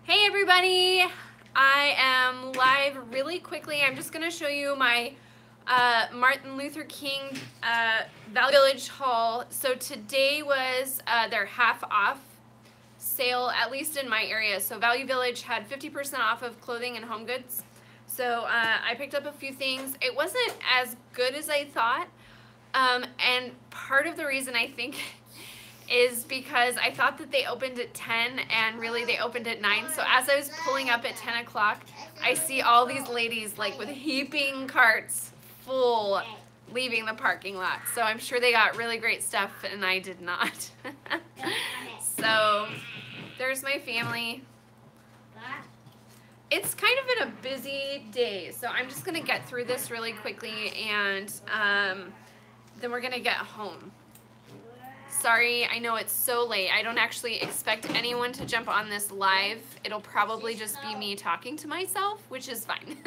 Hey everybody, I am live really quickly. I'm just going to show you my Martin Luther King Value Village haul. So today was their half off sale, at least in my area. So Value Village had 50% off of clothing and home goods. So I picked up a few things. It wasn't as good as I thought, and part of the reason I think is because I thought that they opened at 10 and really they opened at 9. So as I was pulling up at 10 o'clock, I see all these ladies like with heaping carts full leaving the parking lot. So I'm sure they got really great stuff and I did not. So there's my family. It's kind of been a busy day, so I'm just gonna get through this really quickly and then we're gonna get home. Sorry, I know it's so late. I don't actually expect anyone to jump on this live. It'll probably just be me talking to myself, which is fine.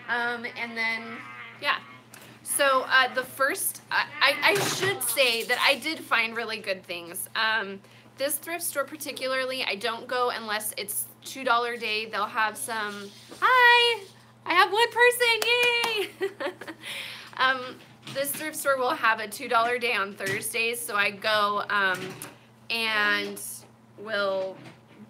And then, yeah. So the first, I should say that I did find really good things. This thrift store particularly, I don't go unless it's $2 day. They'll have some, hi, I have one person, yay! This thrift store will have a $2 day on Thursdays, so I go and will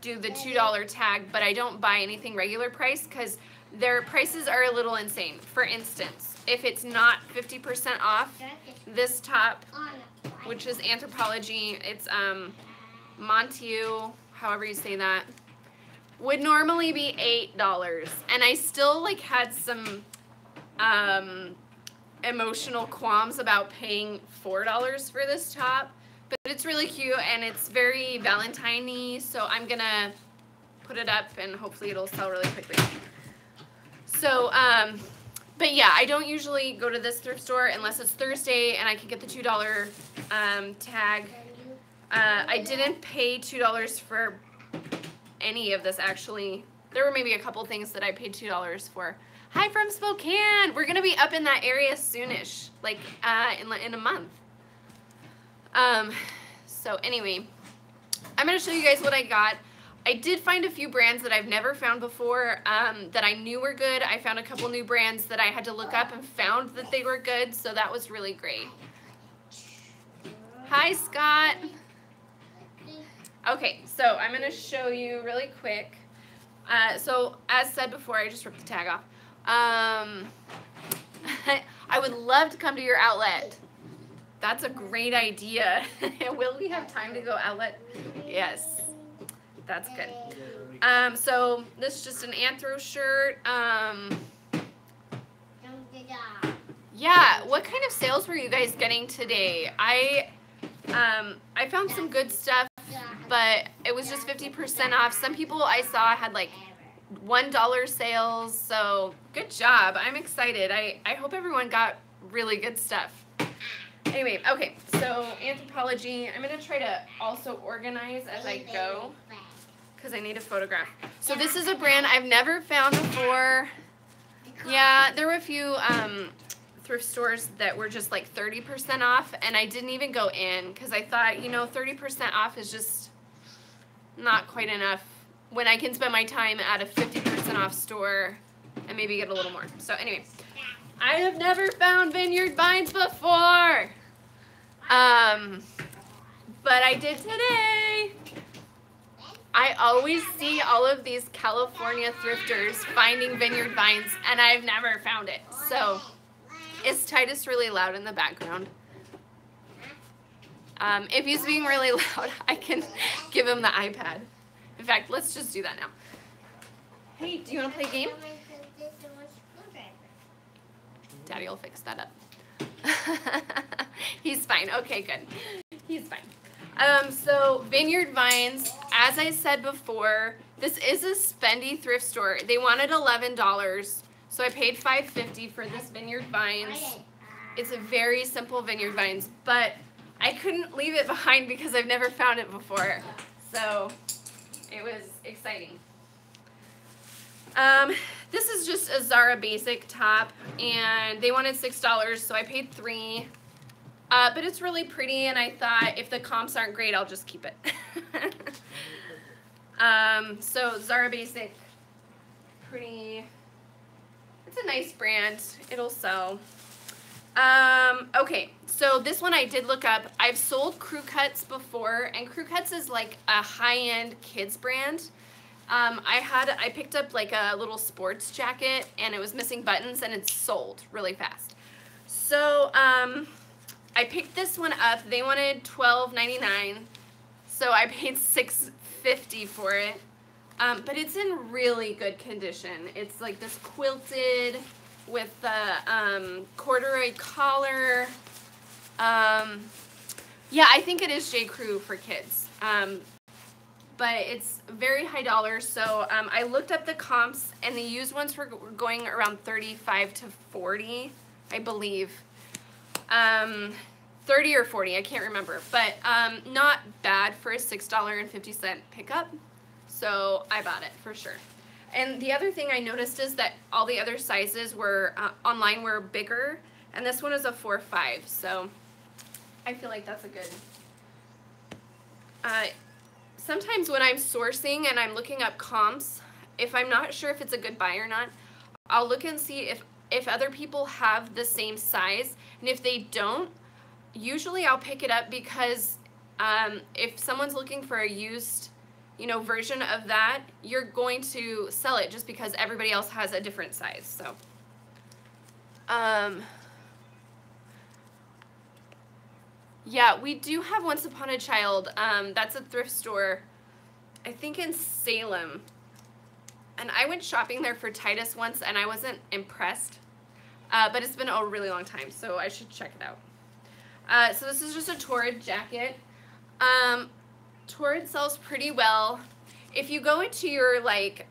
do the $2 tag, but I don't buy anything regular price because their prices are a little insane. For instance, if it's not 50% off, this top, which is Anthropologie, it's Montiu, however you say that, would normally be $8, and I still like had some emotional qualms about paying $4 for this top, but it's really cute and it's very Valentine-y, so I'm gonna put it up and hopefully it'll sell really quickly. So but yeah, I don't usually go to this thrift store unless it's Thursday and I can get the $2 tag. I didn't pay $2 for any of this actually. There were maybe a couple things that I paid $2 for. Hi from Spokane. We're gonna be up in that area soonish, like in a month. So anyway, I'm gonna show you guys what I got. I did find a few brands that I've never found before that I knew were good. I found a couple new brands that I had to look up and found that they were good, so that was really great. Hi Scott. Okay, so I'm gonna show you really quick. So as said before, I just ripped the tag off. I would love to come to your outlet. That's a great idea. Will we have time to go outlet? Yes, that's good. So this is just an Anthro shirt. Yeah, what kind of sales were you guys getting today? I found some good stuff, but it was just 50% off. Some people I saw had like $1 sales, so good job. I'm excited. I hope everyone got really good stuff. Anyway, okay, so Anthropologie, I'm going to try to also organize as I go because I need a photograph. So this is a brand I've never found before. Yeah, there were a few thrift stores that were just like 30% off, and I didn't even go in because I thought, you know, 30% off is just not quite enough when I can spend my time at a 50% off store and maybe get a little more. So anyway, I have never found Vineyard Vines before, but I did today. I always see all of these California thrifters finding Vineyard Vines and I've never found it. So is Titus really loud in the background? If he's being really loud, I can give him the iPad. In fact, let's just do that now. Hey, do you want to play a game? Daddy will fix that up. He's fine. Okay, good. He's fine. So Vineyard Vines, as I said before, this is a spendy thrift store. They wanted $11, so I paid $5.50 for this Vineyard Vines. It's a very simple Vineyard Vines, but I couldn't leave it behind because I've never found it before. So it was exciting. This is just a Zara basic top, and they wanted $6, so I paid $3. But it's really pretty, and I thought if the comps aren't great, I'll just keep it. So Zara Basic, pretty, it's a nice brand. It'll sell. Okay, so this one I did look up. I've sold Crew Cuts before, and Crew Cuts is like a high-end kids brand. I picked up like a little sports jacket, and it was missing buttons, and it's sold really fast. So, I picked this one up. They wanted $12.99, so I paid $6.50 for it. But it's in really good condition. It's like this quilted with the corduroy collar. Yeah, I think it is J. Crew for kids. But it's very high dollar. So I looked up the comps, and the used ones were going around 35 to 40, I believe. 30 or 40, I can't remember. But not bad for a $6.50 pickup. So I bought it for sure. And the other thing I noticed is that all the other sizes were online were bigger, and this one is a 4-5. So I feel like that's a good. Sometimes when I'm sourcing and I'm looking up comps, if I'm not sure if it's a good buy or not, I'll look and see if other people have the same size, and if they don't, usually I'll pick it up because if someone's looking for a used, you know, version of that, you're going to sell it just because everybody else has a different size. So yeah, we do have Once Upon a Child. That's a thrift store, I think in Salem. And I went shopping there for Titus once, and I wasn't impressed. But it's been a really long time, so I should check it out. So this is just a Torrid jacket. Torrid sells pretty well. If you go into your like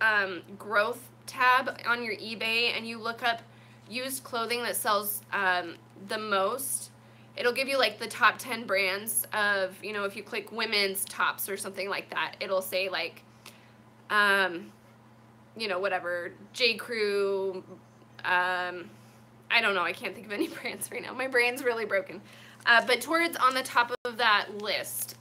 growth tab on your eBay and you look up used clothing that sells the most, it'll give you like the top 10 brands of, you know, if you click women's tops or something like that, it'll say like, you know, whatever, J. Crew, I don't know, I can't think of any brands right now. My brain's really broken. But Torrid's on the top of that list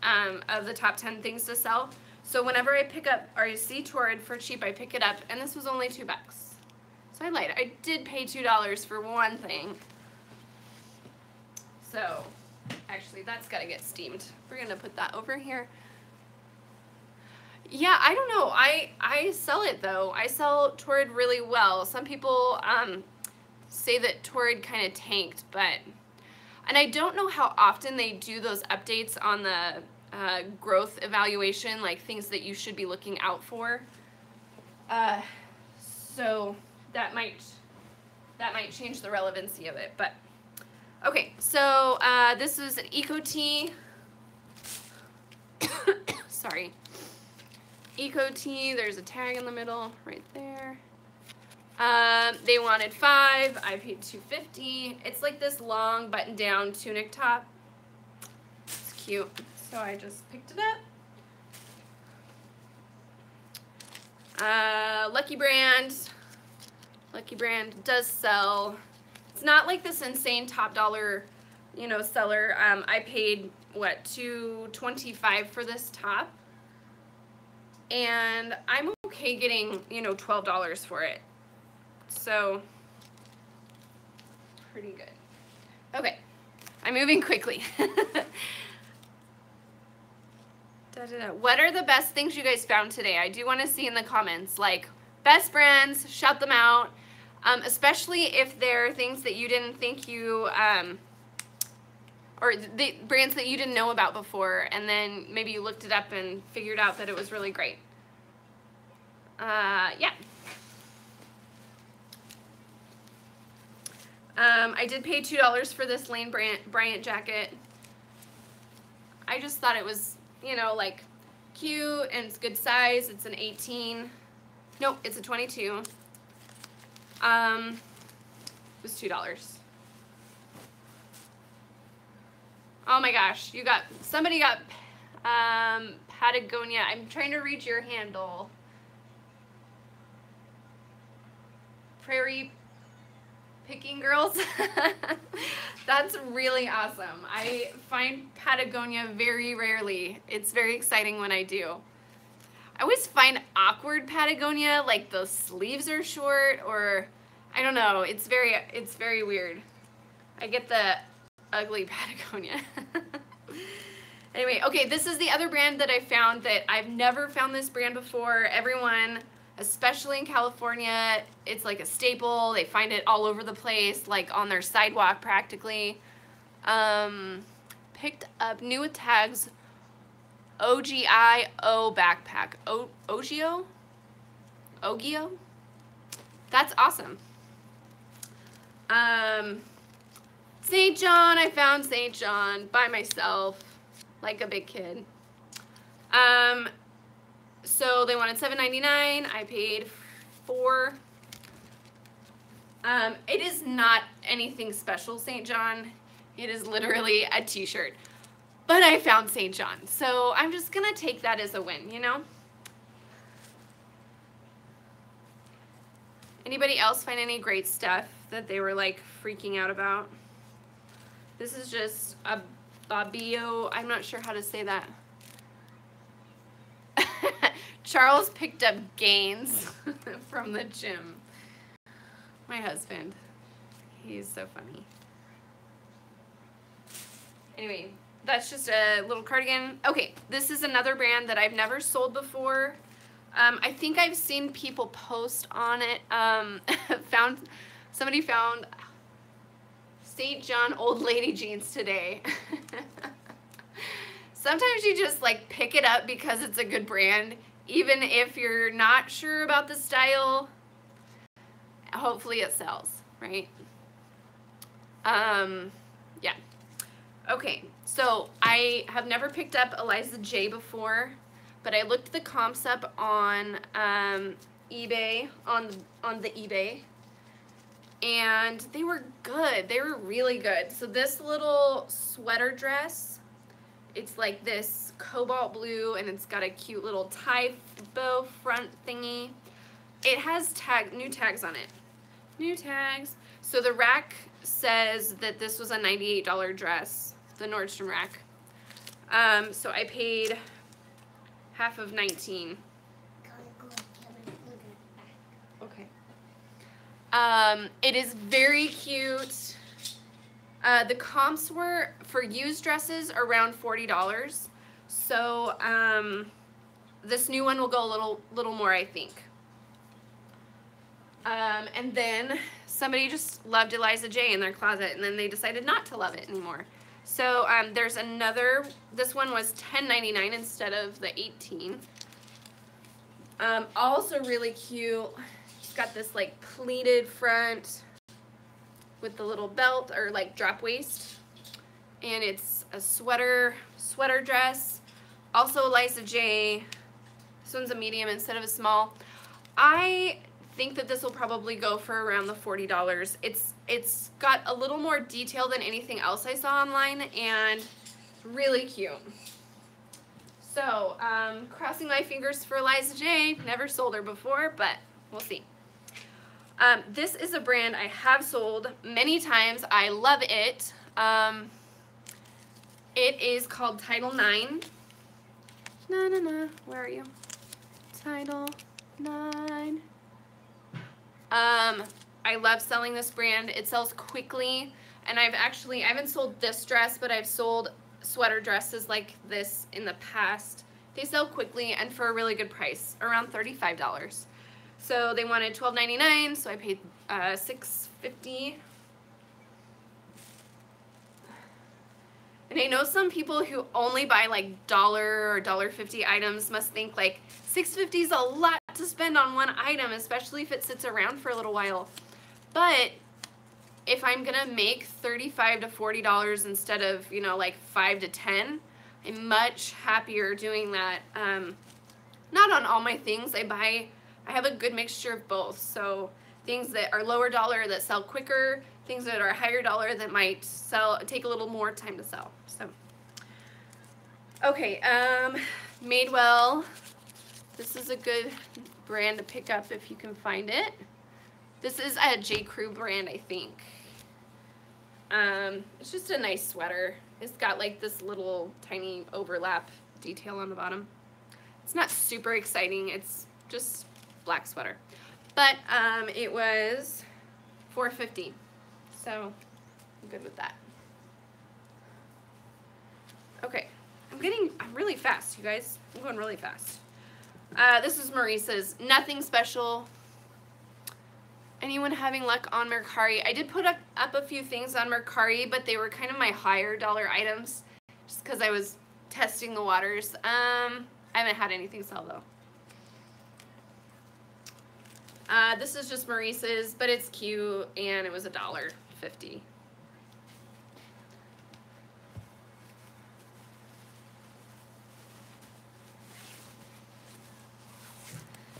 of the top 10 things to sell. So whenever I pick up, or I see Torrid for cheap, I pick it up, and this was only $2. So I lied. I did pay $2 for one thing. So, actually, that's got to get steamed. We're going to put that over here. Yeah, I don't know. I sell it, though. I sell Torrid really well. Some people say that Torrid kind of tanked, but... And I don't know how often they do those updates on the growth evaluation, like things that you should be looking out for. So that might change the relevancy of it, but... Okay, so this is an Eco Tee. Sorry. Eco Tee, there's a tag in the middle right there. They wanted $5, I paid $2.50. It's like this long button-down tunic top. It's cute, so I just picked it up. Lucky Brand. Lucky Brand does sell. It's not like this insane top dollar, you know, seller. I paid, what, $2.25 for this top. And I'm okay getting, you know, $12 for it. So, pretty good. Okay, I'm moving quickly. What are the best things you guys found today? I do want to see in the comments, like, best brands, shout them out. Especially if they're things that you didn't think you, or the brands that you didn't know about before, and then maybe you looked it up and figured out that it was really great. Yeah. I did pay $2 for this Lane Bryant jacket. I just thought it was, you know, like cute and it's good size. It's an 18. Nope, it's a 22. It was $2. Oh my gosh, somebody got Patagonia. I'm trying to read your handle. Prairie Picking Girls. That's really awesome. I find Patagonia very rarely. It's very exciting when I do. I always find awkward Patagonia, like the sleeves are short, or I don't know. It's very weird. I get the ugly Patagonia. Anyway, okay, this is the other brand that I found that I've never found this brand before. Everyone, especially in California, it's like a staple. They find it all over the place, like on their sidewalk practically. Picked up new with tags OGIO backpack. Ogio? That's awesome. St. John, I found St. John by myself, like a big kid. So they wanted $7.99. I paid $4. It is not anything special, St. John. It is literally a t-shirt. But I found St. John, so I'm just gonna take that as a win, you know? Anybody else find any great stuff that they were like freaking out about? This is just a Babio, I'm not sure how to say that. Charles picked up Gains from the gym. My husband, he's so funny. Anyway, that's just a little cardigan. Okay, this is another brand that I've never sold before. I think I've seen people post on it. Somebody found St. John old lady jeans today. Sometimes you just like pick it up because it's a good brand, even if you're not sure about the style. Hopefully it sells, right? Yeah. Okay, so I have never picked up Eliza J before, but I looked the comps up on eBay, on the eBay, and they were good. They were really good. So this little sweater dress, it's like this cobalt blue, and it's got a cute little tie bow front thingy. It has new tags on it. New tags. So the rack says that this was a $98 dress, the Nordstrom rack. So I paid half of 19. Okay. It is very cute. The comps were for used dresses around $40. So this new one will go a little more, I think. And then somebody just loved Eliza J in their closet, and then they decided not to love it anymore. So there's another, this one was $10.99 instead of the $18. Also really cute. She's got this like pleated front with the little belt or like drop waist, and it's a sweater dress. Also Eliza J. This one's a medium instead of a small. I think that this will probably go for around the $40. It's got a little more detail than anything else I saw online, and really cute. So crossing my fingers for Eliza J. Never sold her before, but we'll see. This is a brand I have sold many times. I love it. It is called Title IX. Where are you? Title IX. I love selling this brand. It sells quickly, and I haven't sold this dress, but I've sold sweater dresses like this in the past. They sell quickly and for a really good price, around $35. So they wanted $12.99, so I paid $6.50. And I know some people who only buy like $1 or $1.50 items must think like $6.50 is a lot to spend on one item, especially if it sits around for a little while. But if I'm gonna make $35 to $40 instead of, you know, like $5 to $10, I'm much happier doing that. Not on all my things. I have a good mixture of both. So things that are lower dollar that sell quicker, things that are higher dollar that might take a little more time to sell. So, okay, Madewell. This is a good brand to pick up if you can find it. This is a J. Crew brand, I think. It's just a nice sweater. It's got like this little tiny overlap detail on the bottom. It's not super exciting. It's just black sweater. But it was $4.50. So I'm good with that. Okay. I'm really fast, you guys. I'm going really fast. This is Maurice's. Nothing special. Anyone having luck on Mercari? I did put up a few things on Mercari, but they were kind of my higher dollar items just because I was testing the waters. I haven't had anything sell though. This is just Maurice's, but it's cute and it was $1.50.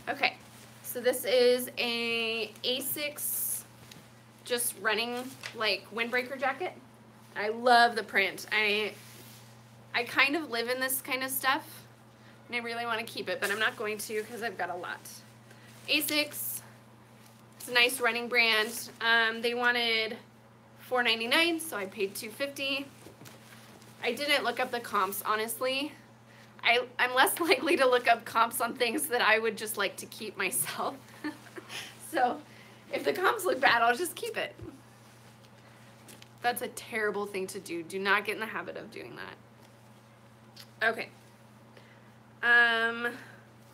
Okay, so this is a Asics just running like windbreaker jacket. I love the print. I kind of live in this kind of stuff and I really want to keep it, but I'm not going to because I've got a lot. Asics, it's a nice running brand. They wanted $4.99, so I paid $2.50. I didn't look up the comps, honestly. I'm less likely to look up comps on things that I would just like to keep myself. So if the comps look bad, I'll just keep it. That's a terrible thing to do. Do not get in the habit of doing that. Okay.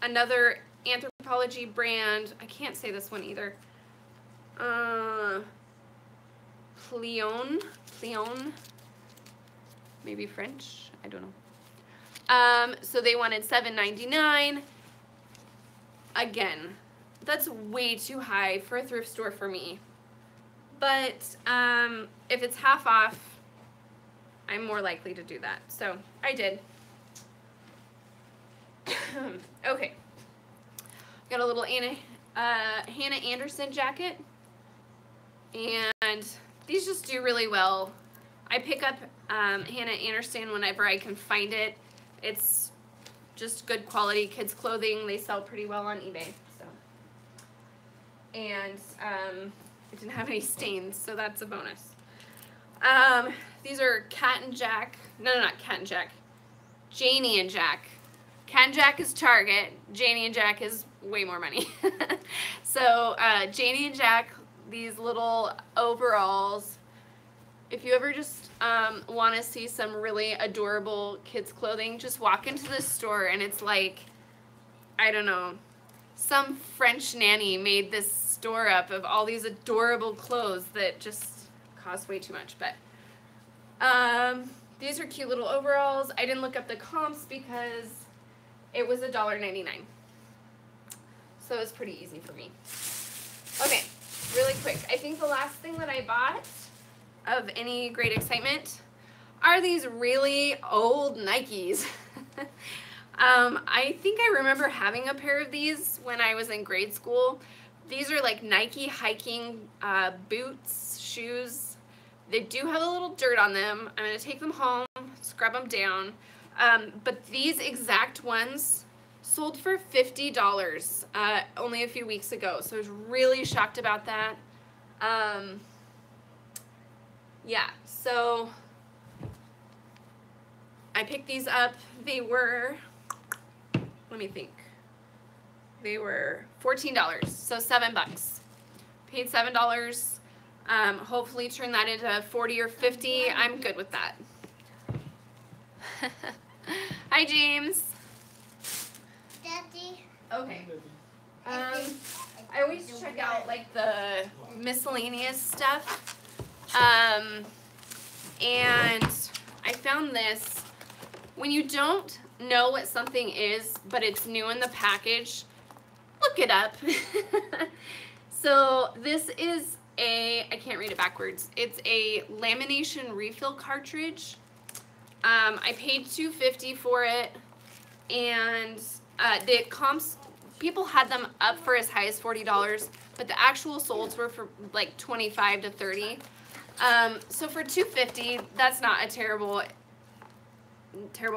Another Anthropologie brand. I can't say this one either. Pleon. Maybe French. I don't know. So they wanted $7.99. Again, that's way too high for a thrift store for me. But if it's half off, I'm more likely to do that. So I did. Okay. Got a little Hannah Anderson jacket. And these just do really well. I pick up Hannah Anderson whenever I can find it. It's just good quality kids clothing. They sell pretty well on eBay. So, and it didn't have any stains, so that's a bonus. These are Cat and Jack. No, not Cat and Jack. Janie and Jack. Cat and Jack is Target. Janie and Jack is way more money. So Janie and Jack, these little overalls. If you ever just want to see some really adorable kids clothing, just walk into this store and it's like, I don't know, some French nanny made this store up of all these adorable clothes that just cost way too much. But these are cute little overalls. I didn't look up the comps because it was $1.99. So it's pretty easy for me. Okay, really quick. I think the last thing that I bought of any great excitement are these really old Nikes. I think I remember having a pair of these when I was in grade school. These are like Nike hiking boots, shoes. They do have a little dirt on them. I'm going to take them home, scrub them down. But these exact ones sold for $50 only a few weeks ago. So I was really shocked about that. Yeah, so I picked these up. They were, let me think. They were $14, so $7. Paid $7. Hopefully turn that into 40 or 50. I'm good with that. Hi, James. Daddy. Okay. I always check out like the miscellaneous stuff. And I found this. When you don't know what something is, but it's new in the package, look it up. So this is I can't read it backwards. It's a lamination refill cartridge. I paid $2.50 for it, and the comps, people had them up for as high as $40, but the actual solds were for like $25 to $30. So for $2.50, that's not a terrible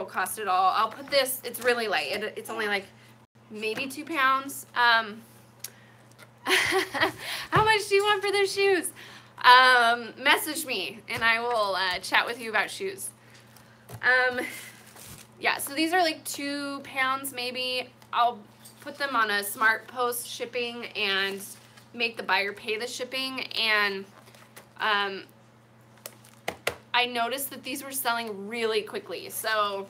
cost at all. I'll put this, it's really light. It's only like maybe 2 pounds. How much do you want for those shoes? Message me and I will chat with you about shoes. Yeah, so these are like 2 pounds maybe. I'll put them on a Smart Post shipping and make the buyer pay the shipping. And I noticed that these were selling really quickly. So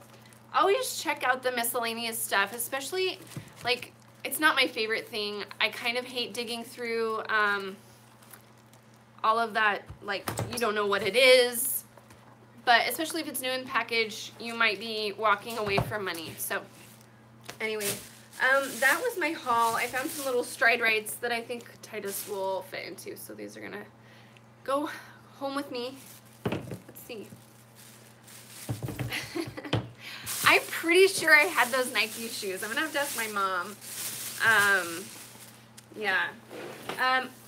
always check out the miscellaneous stuff, especially like, it's not my favorite thing. I kind of hate digging through all of that, like you don't know what it is. But especially if it's new in package, you might be walking away from money. So anyway, that was my haul. I found some little stride rights that I think Titus will fit into. So these are gonna go home with me. Let's see. I'm pretty sure I had those Nike shoes. I'm gonna have to ask my mom. Yeah.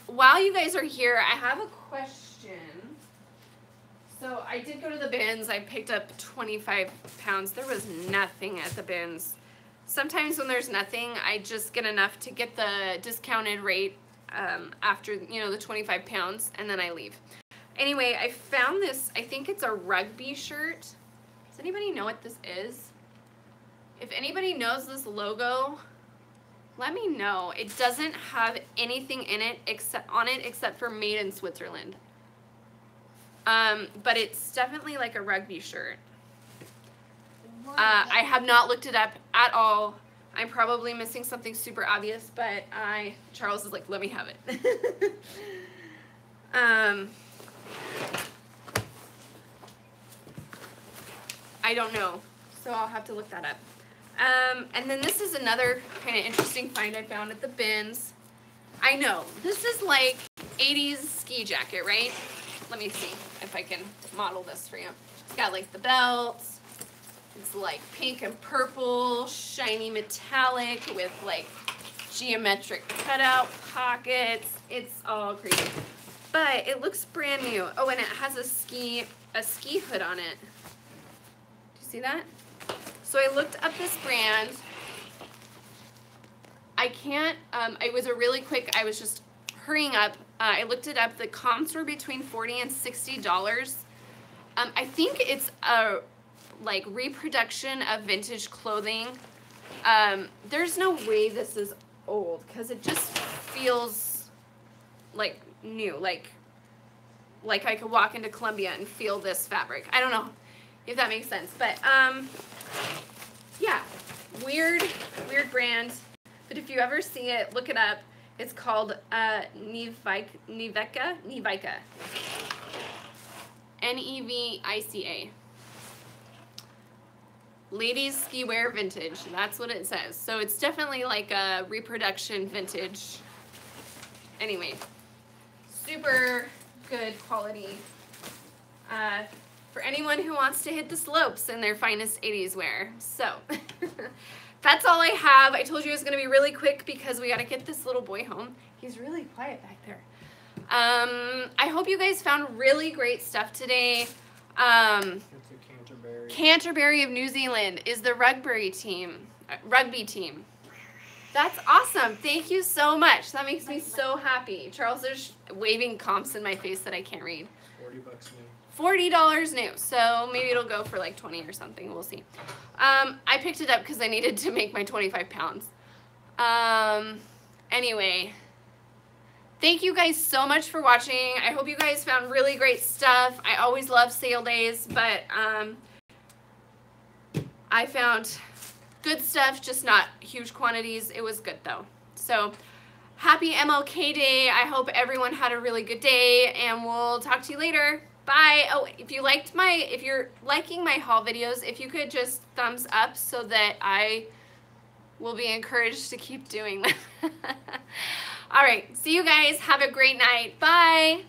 While you guys are here, I have a question. So I did go to the bins. I picked up 25 pounds. There was nothing at the bins. Sometimes when there's nothing, I just get enough to get the discounted rate after, you know, the 25 pounds, and then I leave. Anyway, I found this. I think it's a rugby shirt. Does anybody know what this is? If anybody knows this logo, let me know. It doesn't have anything in it except for made in Switzerland. But it's definitely like a rugby shirt. I have not looked it up at all. I'm probably missing something super obvious, but Charles is like, let me have it. I don't know, so I'll have to look that up. And then this is another kind of interesting find I found at the bins. I know, this is like 80s ski jacket, right? Let me see if I can model this for you. It's got like the belts. It's like pink and purple, shiny metallic with like geometric cutout pockets. It's all crazy. But it looks brand new. Oh, and it has a ski hood on it. Do you see that? So I looked up this brand. I can't, it was a really quick, I was just hurrying up. I looked it up. The comps were between $40 and $60. I think it's a like reproduction of vintage clothing. There's no way this is old because it just feels like new, like I could walk into Columbia and feel this fabric. I don't know if that makes sense, but yeah, weird brand. But if you ever see it, look it up. It's called Nevica. Nevica. Nevica. Ladies ski wear vintage. That's what it says. So it's definitely like a reproduction vintage. Anyway, super good quality. For anyone who wants to hit the slopes in their finest 80s wear. So that's all I have. I told you it was going to be really quick because we got to get this little boy home. He's really quiet back there. I hope you guys found really great stuff today. Canterbury. Canterbury of New Zealand is the rugby team. That's awesome. Thank you so much. That makes me so happy. Charles is waving comps in my face that I can't read. $40 new. $40 new, so maybe it'll go for like 20 or something. We'll see. I picked it up because I needed to make my 25 pounds. Anyway, thank you guys so much for watching. I hope you guys found really great stuff. I always love sale days, but I found good stuff, just not huge quantities. It was good though. So happy MLK Day. I hope everyone had a really good day, and we'll talk to you later. Bye. Oh, if you're liking my haul videos, if you could just thumbs up so that I will be encouraged to keep doing that. All right. See you guys. Have a great night. Bye.